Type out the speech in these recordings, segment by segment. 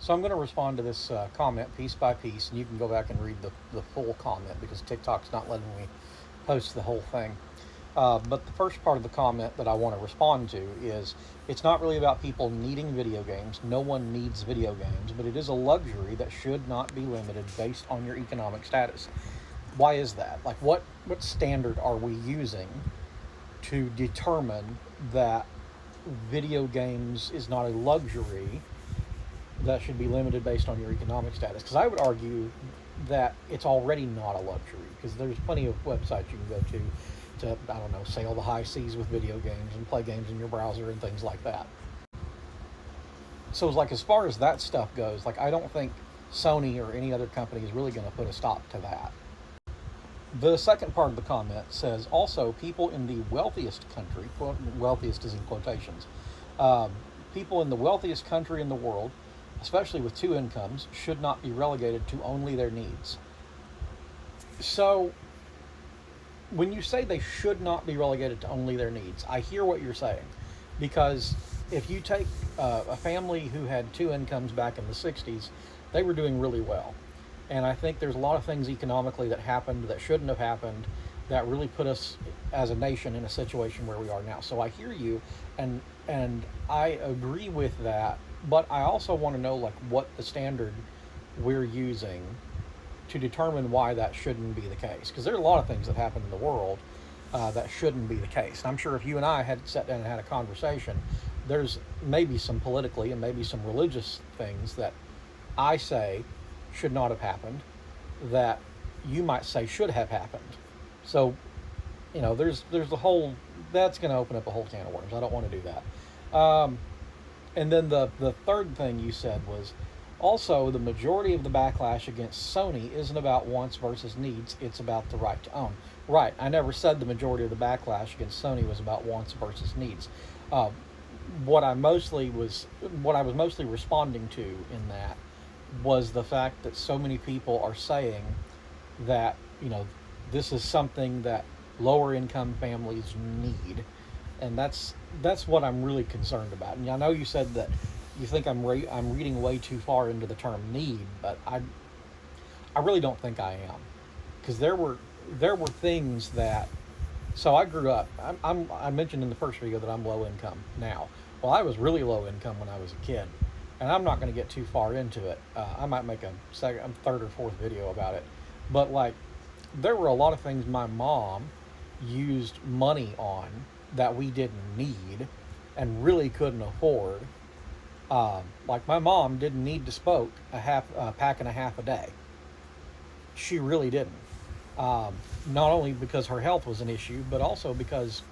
So I'm going to respond to this comment piece by piece, and you can go back and read the full comment because TikTok's not letting me post the whole thing. But the first part of the comment that I want to respond to is it's not really about people needing video games. No one needs video games, but it is a luxury that should not be limited based on your economic status. Why is that? Like, what standard are we using to determine that video games is not a luxury that should be limited based on your economic status? Because I would argue that it's already not a luxury, because there's plenty of websites you can go to, I don't know, sail the high seas with video games and play games in your browser and things like that. So it's like, as far as that stuff goes, like, I don't think Sony or any other company is really going to put a stop to that. The second part of the comment says, also, people in the wealthiest country, quote, wealthiest is in quotations, people in the wealthiest country in the world, especially with two incomes, should not be relegated to only their needs. So, when you say they should not be relegated to only their needs, I hear what you're saying. Because if you take a family who had two incomes back in the 60s, they were doing really well. And I think there's a lot of things economically that happened that shouldn't have happened that really put us as a nation in a situation where we are now. So I hear you, and I agree with that, but I also want to know, like, what the standard we're using to determine why that shouldn't be the case. Because there are a lot of things that happen in the world that shouldn't be the case. And I'm sure if you and I had sat down and had a conversation, there's maybe some politically and maybe some religious things that I say should not have happened that you might say should have happened. So, there's the whole, that's going to open up a whole can of worms. I don't want to do that. And then the third thing you said was, also, the majority of the backlash against Sony isn't about wants versus needs, it's about the right to own. Right, I never said the majority of the backlash against Sony was about wants versus needs. What I was mostly responding to in that was the fact that so many people are saying that, this is something that lower income families need. And that's what I'm really concerned about. And I know you said that you think I'm reading way too far into the term need, but I really don't think I am, because there were things that. So I grew up. I mentioned in the first video that I'm low income now. Well, I was really low income when I was a kid, and I'm not going to get too far into it. I might make a third or fourth video about it, but like, there were a lot of things my mom used money on that we didn't need and really couldn't afford. Like, my mom didn't need to smoke a pack and a half a day. She really didn't. Not only because her health was an issue, but also because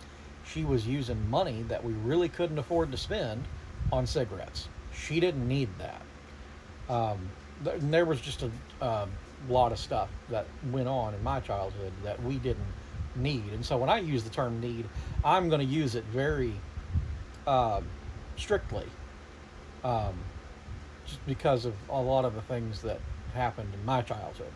she was using money that we really couldn't afford to spend on cigarettes. She didn't need that. There was just a lot of stuff that went on in my childhood that we didn't need. And so when I use the term need, I'm going to use it very strictly, just because of a lot of the things that happened in my childhood.